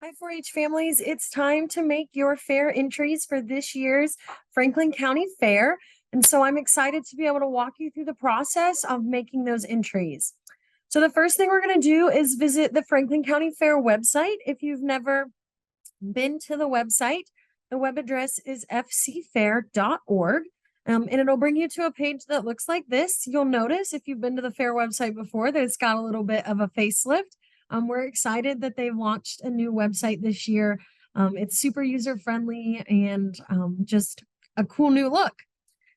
Hi, 4-H families. It's time to make your fair entries for this year's Franklin County Fair. And so I'm excited to be able to walk you through the process of making those entries. So the first thing we're going to do is visit the Franklin County Fair website. If you've never been to the website, the web address is fcfair.org. And it'll bring you to a page that looks like this. You'll notice if you've been to the fair website before that it's got a little bit of a facelift. We're excited that they've launched a new website this year. It's super user friendly and just a cool new look.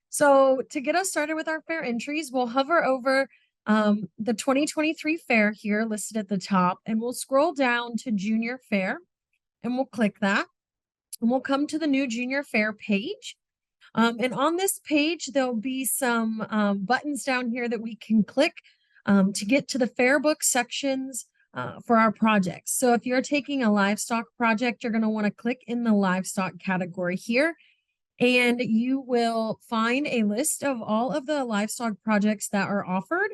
So to get us started with our fair entries, we'll hover over the 2023 fair here listed at the top, and we'll scroll down to Junior Fair, and we'll click that, and we'll come to the new Junior Fair page. And on this page, there'll be some buttons down here that we can click to get to the fair book sections for our projects. So if you're taking a livestock project, you're going to want to click in the livestock category here, and you will find a list of all of the livestock projects that are offered,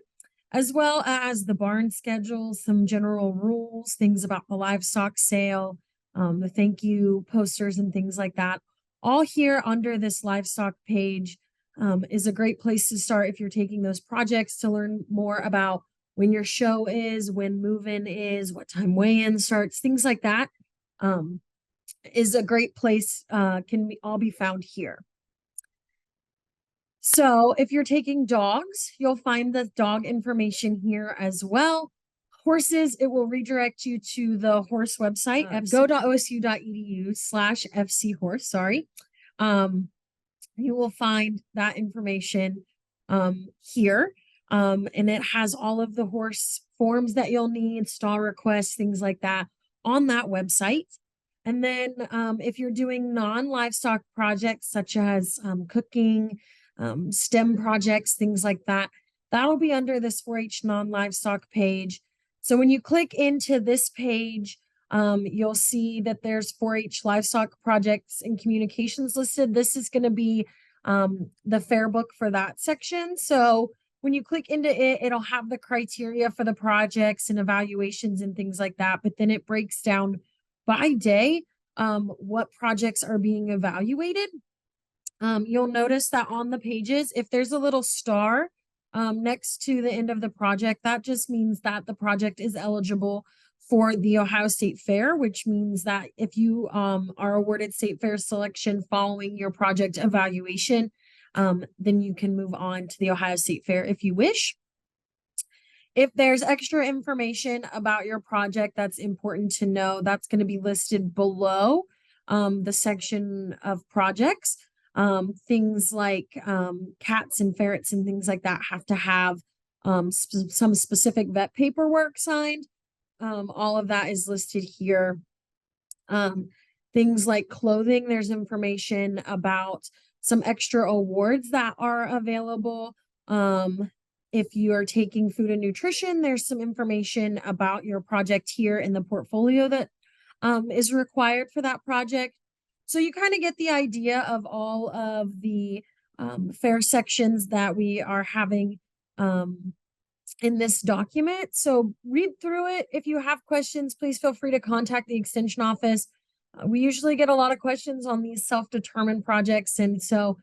as well as the barn schedule, some general rules, things about the livestock sale, the thank you posters and things like that. All here under this livestock page is a great place to start if you're taking those projects to learn more about when your show is, when move-in is, what time weigh-in starts, things like that. Is a great place, all be found here. So if you're taking dogs, you'll find the dog information here as well. Horses, it will redirect you to the horse website at go.osu.edu/fchorse. Sorry. You will find that information here. And it has all of the horse forms that you'll need, stall requests, things like that on that website. And then if you're doing non-livestock projects such as cooking, STEM projects, things like that, that'll be under this 4-H non-livestock page. So when you click into this page, you'll see that there's 4-H livestock projects and communications listed. This is going to be the fair book for that section. So when you click into it, it'll have the criteria for the projects and evaluations and things like that. But then it breaks down by day what projects are being evaluated. You'll notice that on the pages, if there's a little star next to the end of the project, that just means that the project is eligible for the Ohio State Fair, which means that if you are awarded State Fair selection following your project evaluation, then you can move on to the Ohio State Fair if you wish. If there's extra information about your project that's important to know, that's going to be listed below the section of projects. Things like cats and ferrets and things like that have to have some specific vet paperwork signed. All of that is listed here. Things like clothing, there's information about some extra awards that are available. If you are taking food and nutrition, there's some information about your project here in the portfolio that is required for that project. So you kind of get the idea of all of the fair sections that we are having in this document. So read through it. If you have questions, please feel free to contact the extension office. We usually get a lot of questions on these self-determined projects. And so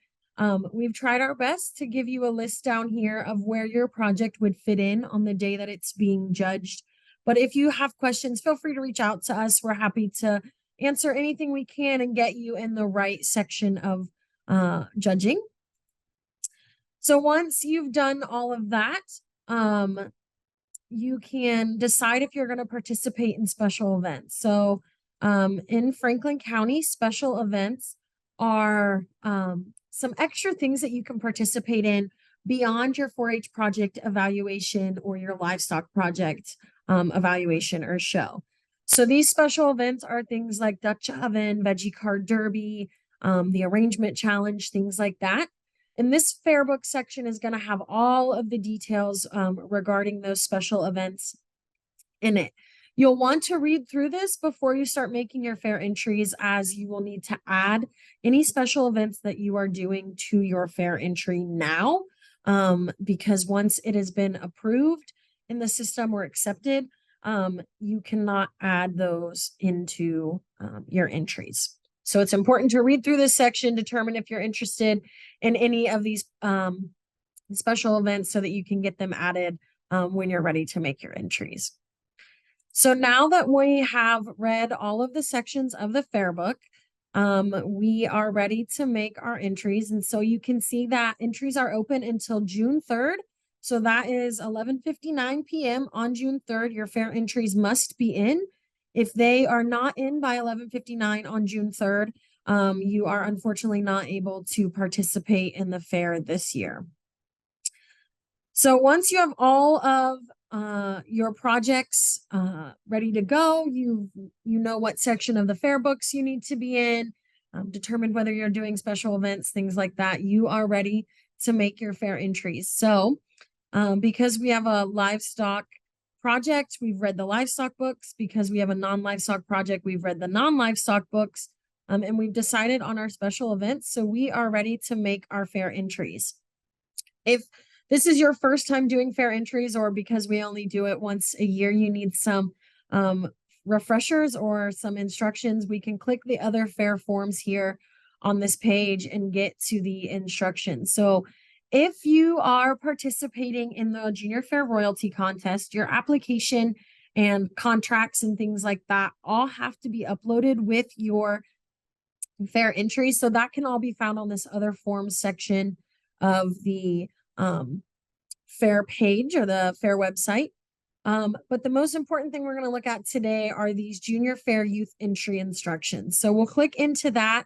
we've tried our best to give you a list down here of where your project would fit in on the day that it's being judged. But if you have questions, feel free to reach out to us. We're happy to answer anything we can and get you in the right section of judging. So once you've done all of that, you can decide if you're going to participate in special events. So in Franklin County, special events are some extra things that you can participate in beyond your 4-H project evaluation or your livestock project evaluation or show. So these special events are things like Dutch oven, veggie card derby, the arrangement challenge, things like that. And this fair book section is going to have all of the details regarding those special events in it. You'll want to read through this before you start making your fair entries, as you will need to add any special events that you are doing to your fair entry now, because once it has been approved in the system or accepted, you cannot add those into your entries. So it's important to read through this section, determine if you're interested in any of these special events so that you can get them added when you're ready to make your entries. So now that we have read all of the sections of the fair book, we are ready to make our entries. And so you can see that entries are open until June 3rd. So that is 11:59 p.m. on June 3rd. Your fair entries must be in. If they are not in by 11:59 on June 3rd, you are unfortunately not able to participate in the fair this year. So once you have all of your projects ready to go, you know what section of the fair books you need to be in, determine whether you're doing special events, things like that, you are ready to make your fair entries. So because we have a livestock project, we've read the livestock books. Because we have a non-livestock project, we've read the non-livestock books, and we've decided on our special events. So we are ready to make our fair entries. If this is your first time doing fair entries, or because we only do it once a year, you need some refreshers or some instructions, we can click the other fair forms here on this page and get to the instructions. So if you are participating in the Junior Fair Royalty Contest, your application and contracts and things like that all have to be uploaded with your fair entries. So that can all be found on this other forms section of the fair page or the fair website. But the most important thing we're going to look at today are these Junior Fair Youth Entry instructions. So we'll click into that,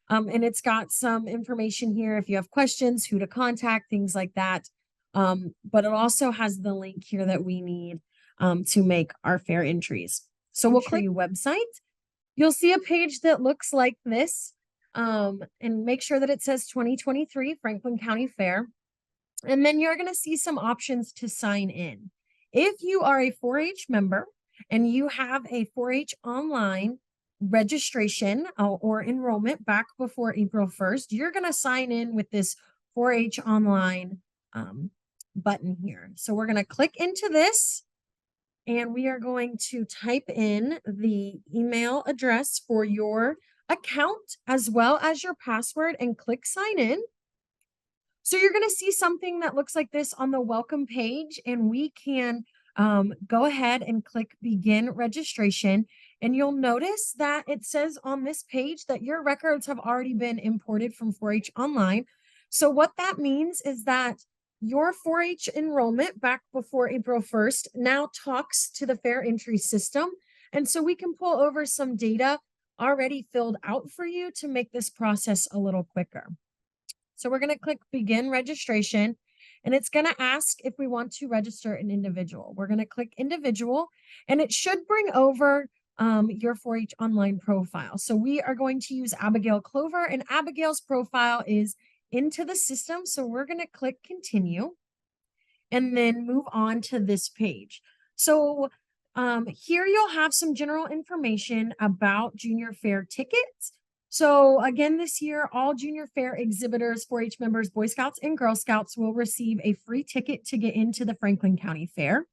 and it's got some information here if you have questions, who to contact, things like that. But it also has the link here that we need to make our fair entries. So we'll click website. You'll see a page that looks like this, and make sure that it says 2023 Franklin County Fair. And then you're going to see some options to sign in. If you are a 4-H member and you have a 4-H online registration or enrollment back before April 1st, you're going to sign in with this 4-H online button here. So we're going to click into this, and we are going to type in the email address for your account as well as your password and click sign in. So you're going to see something that looks like this on the welcome page, and we can go ahead and click begin registration. And you'll notice that it says on this page that your records have already been imported from 4-H Online. So what that means is that your 4-H enrollment back before April 1st now talks to the fair entry system. And so we can pull over some data already filled out for you to make this process a little quicker. So we're going to click begin registration, and it's going to ask if we want to register an individual. We're going to click individual, and it should bring over your 4-H online profile. So we are going to use Abigail Clover, and Abigail's profile is into the system. So we're going to click continue and then move on to this page. So here you'll have some general information about Junior Fair tickets. So again, this year, all Junior Fair exhibitors, 4-H members, Boy Scouts, and Girl Scouts will receive a free ticket to get into the Franklin County Fair.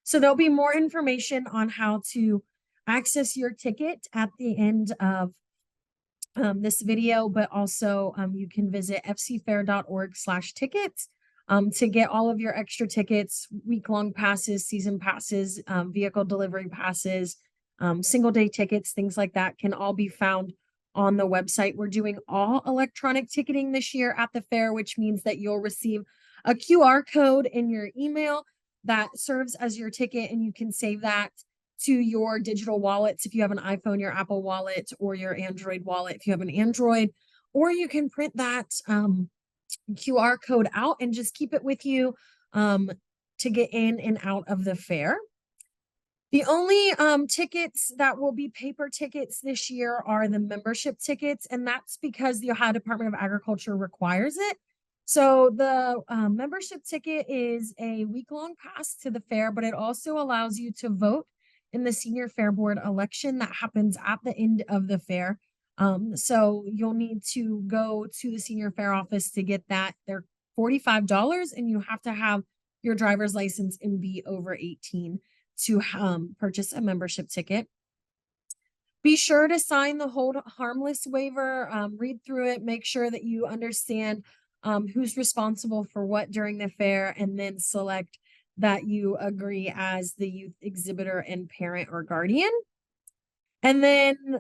So there'll be more information on how to access your ticket at the end of this video, but also you can visit fcfair.org/tickets to get all of your extra tickets, week-long passes, season passes, vehicle delivery passes, single day tickets, things like that can all be found on the website. We're doing all electronic ticketing this year at the fair, which means that you'll receive a QR code in your email that serves as your ticket, and you can save that to your digital wallets if you have an iPhone, your Apple Wallet, or your Android wallet if you have an Android, or you can print that QR code out and just keep it with you to get in and out of the fair. The only tickets that will be paper tickets this year are the membership tickets, and that's because the Ohio Department of Agriculture requires it. So the membership ticket is a week-long pass to the fair, but it also allows you to vote in the Senior Fair Board election that happens at the end of the fair. So you'll need to go to the Senior Fair office to get that. They're $45, and you have to have your driver's license and be over 18 to purchase a membership ticket. Be sure to sign the hold harmless waiver, read through it, make sure that you understand who's responsible for what during the fair, and then select that you agree as the youth exhibitor and parent or guardian. And then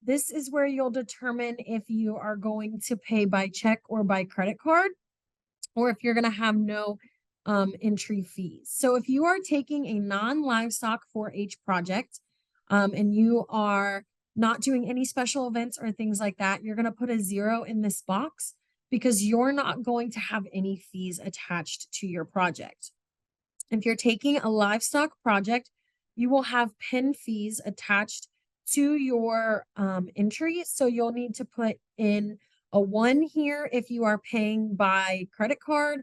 this is where you'll determine if you are going to pay by check or by credit card, or if you're going to have no entry fees. So if you are taking a non-livestock 4-H project and you are not doing any special events or things like that, you're going to put a 0 in this box because you're not going to have any fees attached to your project. If you're taking a livestock project, you will have PIN fees attached to your entry. So you'll need to put in a 1 here if you are paying by credit card,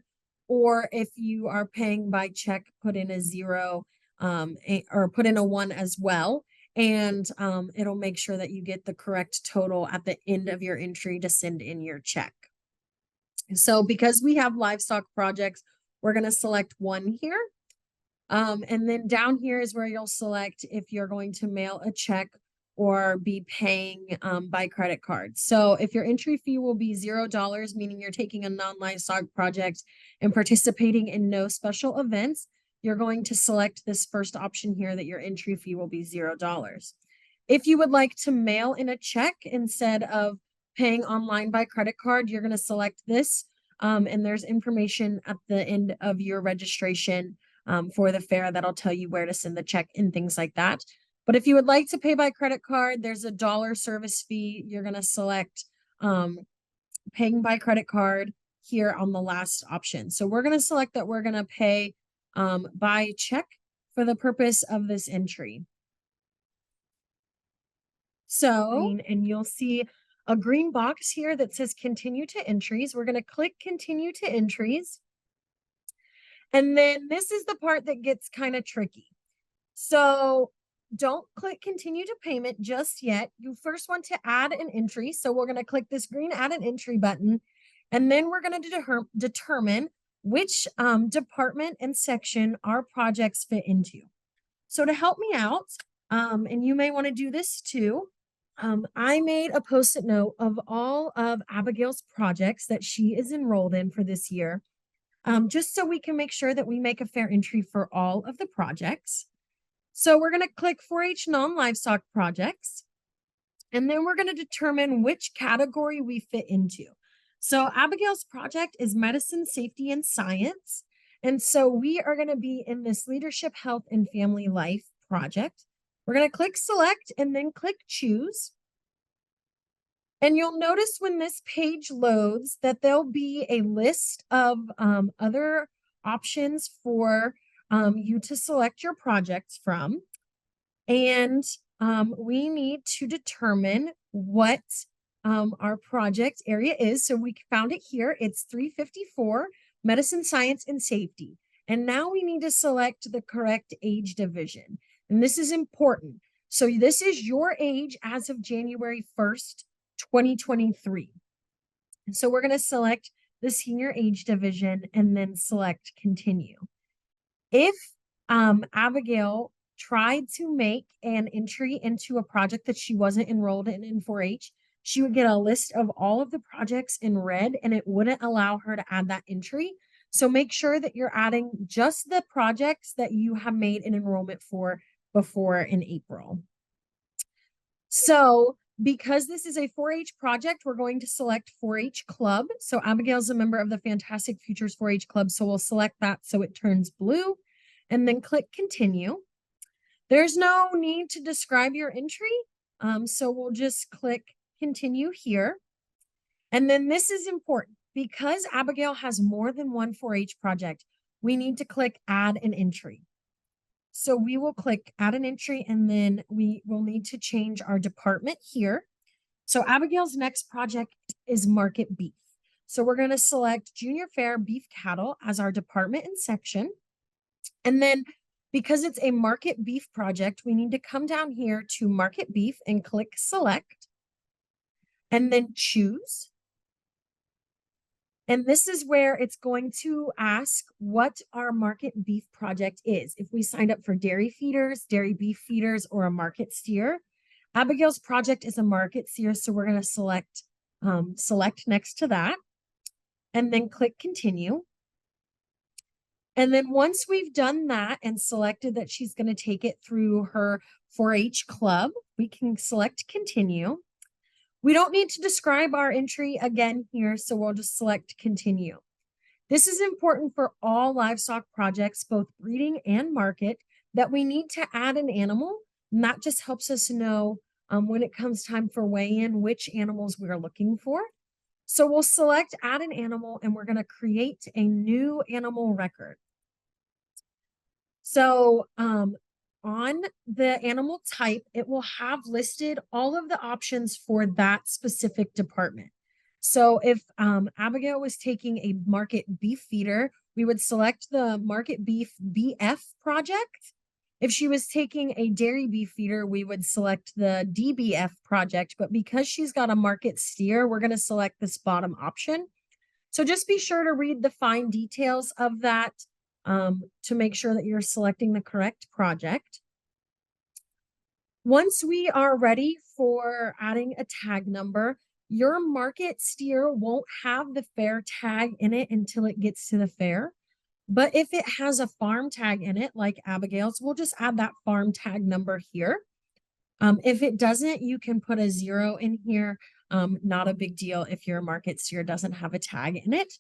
or if you are paying by check, put in a 0 or put in a 1 as well. And it'll make sure that you get the correct total at the end of your entry to send in your check. So because we have livestock projects, we're going to select 1 here. And then down here is where you'll select if you're going to mail a check or be paying by credit card. So if your entry fee will be $0, meaning you're taking a non-livestock project and participating in no special events, you're going to select this first option here that your entry fee will be $0. If you would like to mail in a check instead of paying online by credit card, you're going to select this. And there's information at the end of your registration for the fair that'll tell you where to send the check and things like that. But if you would like to pay by credit card, there's a $1 service fee. You're going to select paying by credit card here on the last option. So we're going to select that we're going to pay by check for the purpose of this entry. So, and you'll see a green box here that says continue to entries. We're going to click continue to entries. And then this is the part that gets kind of tricky. So don't click continue to payment just yet. You first want to add an entry. So we're going to click this green add an entry button. And then we're going to determine which department and section our projects fit into. So to help me out, and you may want to do this too, I made a Post-it note of all of Abigail's projects that she is enrolled in for this year. Just so we can make sure that we make a fair entry for all of the projects. So we're going to click 4-H non-livestock projects, and then we're going to determine which category we fit into. So Abigail's project is medicine, safety, and science. And so we are going to be in this leadership, health, and family life project. We're going to click select and then click choose. And you'll notice when this page loads that there'll be a list of other options for you to select your projects from. And we need to determine what our project area is. So we found it here. It's 354, medicine, science, and safety. And now we need to select the correct age division. And this is important. So this is your age as of January 1st, 2023. And so we're going to select the senior age division and then select continue. If Abigail tried to make an entry into a project that she wasn't enrolled in 4-H, she would get a list of all of the projects in red and it wouldn't allow her to add that entry. So make sure that you're adding just the projects that you have made an enrollment for before in April. So because this is a 4-H project, we're going to select 4-H Club. So Abigail's a member of the Fantastic Futures 4-H Club. So we'll select that so it turns blue and then click continue. There's no need to describe your entry. So we'll just click continue here. And then this is important because Abigail has more than one 4-H project. We need to click add an entry. So we will click add an entry and then we will need to change our department here. So Abigail's next project is market beef. So we're going to select junior fair beef cattle as our department and section. And then because it's a market beef project, we need to come down here to market beef and click select and then choose. And this is where it's going to ask what our market beef project is. If we signed up for dairy feeders, dairy beef feeders, or a market steer. Abigail's project is a market steer, so we're going to select next to that and then click continue. And then once we've done that and selected that she's going to take it through her 4-H club, we can select continue. We don't need to describe our entry again here, so we'll just select continue. This is important for all livestock projects, both breeding and market, that we need to add an animal, and that just helps us know when it comes time for weigh-in which animals we're looking for. So we'll select add an animal, and we're going to create a new animal record. So on the animal type, it will have listed all of the options for that specific department. So if Abigail was taking a market beef feeder, we would select the market beef BF project. If she was taking a dairy beef feeder, we would select the DBF project. But because she's got a market steer, we're going to select this bottom option. So just be sure to read the fine details of that to make sure that you're selecting the correct project. Once we are ready for adding a tag number, your market steer won't have the fair tag in it until it gets to the fair. But if it has a farm tag in it, like Abigail's, we'll just add that farm tag number here. If it doesn't, you can put a 0 in here. Not a big deal if your market steer doesn't have a tag in it.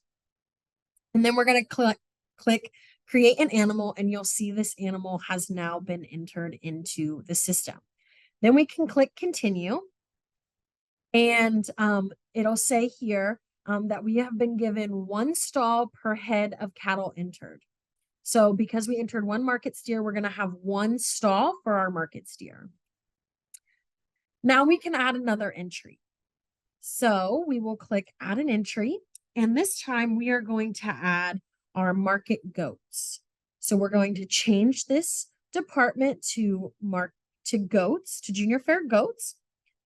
And then we're going to click create an animal, and you'll see this animal has now been entered into the system. Then we can click continue, and it'll say here that we have been given 1 stall per head of cattle entered. So because we entered 1 market steer, we're going to have 1 stall for our market steer. Now we can add another entry. So we will click add an entry, and this time we are going to add our market goats. So we're going to change this department to goats, to junior fair goats.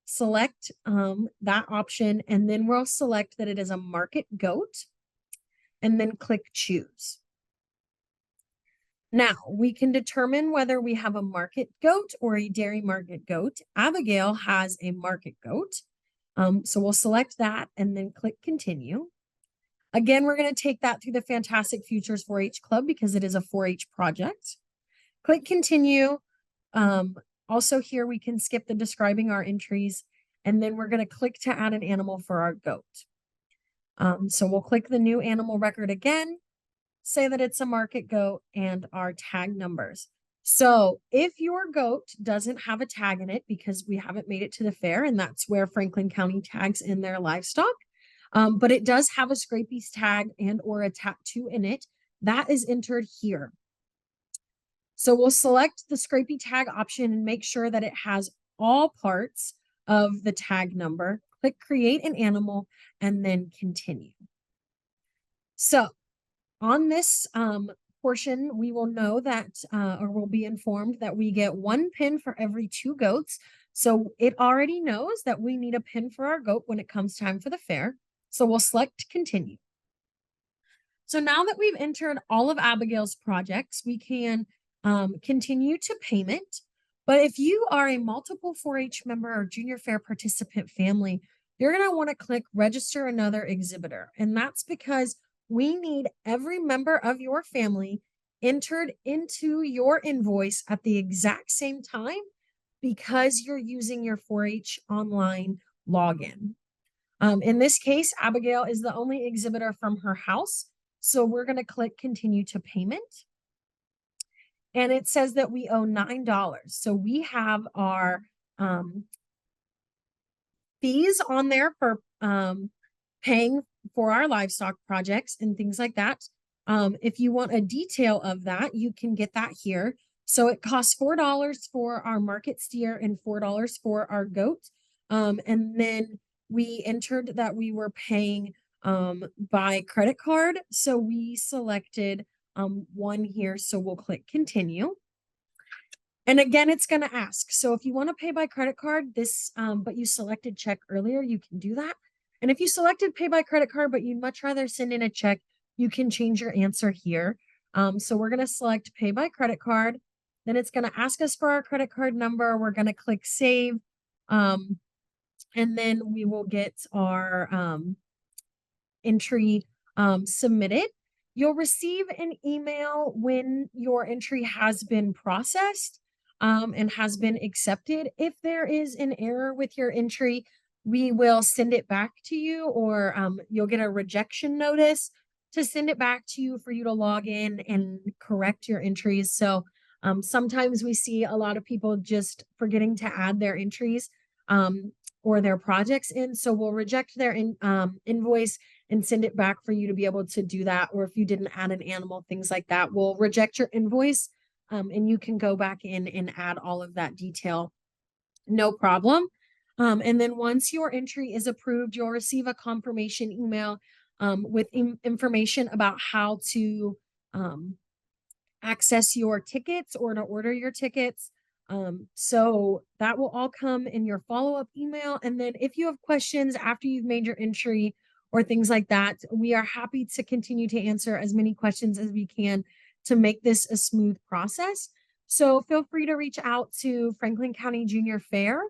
Select that option, and then we'll select that it is a market goat, and then click choose. Now we can determine whether we have a market goat or a dairy market goat. Abigail has a market goat. So we'll select that and then click continue. Again, we're going to take that through the Fantastic Futures 4-H Club because it is a 4-H project. Click continue. Also here we can skip the describing our entries, and then we're going to click to add an animal for our goat. So we'll click the new animal record again, say that it's a market goat, and our tag numbers. So if your goat doesn't have a tag in it because we haven't made it to the fair, and that's where Franklin County tags in their livestock, but it does have a Scrapy's tag and or a tattoo in it, that is entered here. So we'll select the Scrapy tag option and make sure that it has all parts of the tag number. Click create an animal and then continue. So on this portion, we will know that, or we'll be informed that we get 1 pin for every 2 goats. So it already knows that we need a pin for our goat when it comes time for the fair. So we'll select continue. So now that we've entered all of Abigail's projects, we can continue to payment. But if you are a multiple 4-H member or junior fair participant family, you're going to want to click register another exhibitor. And that's because we need every member of your family entered into your invoice at the exact same time because you're using your 4-H online login. In this case, Abigail is the only exhibitor from her house. So we're going to click continue to payment. And it says that we owe $9. So we have our fees on there for paying for our livestock projects and things like that. If you want a detail of that, you can get that here. So it costs $4 for our market steer and $4 for our goat. And then we entered that we were paying by credit card. So we selected 1 here. So we'll click continue. And again, it's going to ask. So if you want to pay by credit card, but you selected check earlier, you can do that. And if you selected pay by credit card, but you'd much rather send in a check, you can change your answer here. So we're going to select pay by credit card. Then it's going to ask us for our credit card number. We're going to click save. And then we will get our entry submitted. You'll receive an email when your entry has been processed and has been accepted. If there is an error with your entry, we will send it back to you, or you'll get a rejection notice to send it back to you for you to log in and correct your entries. So sometimes we see a lot of people just forgetting to add their entries or their projects in. So we'll reject their invoice and send it back for you to be able to do that. Or if you didn't add an animal, things like that, we'll reject your invoice and you can go back in and add all of that detail. No problem. And then once your entry is approved, you'll receive a confirmation email with information about how to access your tickets or to order your tickets. So that will all come in your follow-up email. And then if you have questions after you've made your entry or things like that, we are happy to continue to answer as many questions as we can to make this a smooth process. So feel free to reach out to Franklin County Junior Fair.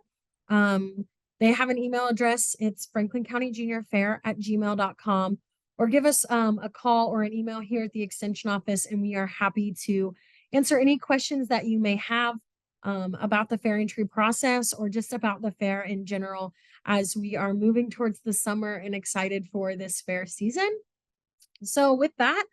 They have an email address. It's franklincountyjuniorfair@gmail.com, or give us a call or an email here at the extension office, and we are happy to answer any questions that you may have about the fair entry process or just about the fair in general, as we are moving towards the summer and excited for this fair season. So with that,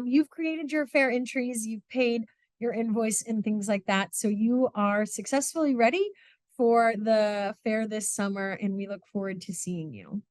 you've created your fair entries, you've paid your invoice and things like that. So you are successfully ready for the fair this summer, and we look forward to seeing you.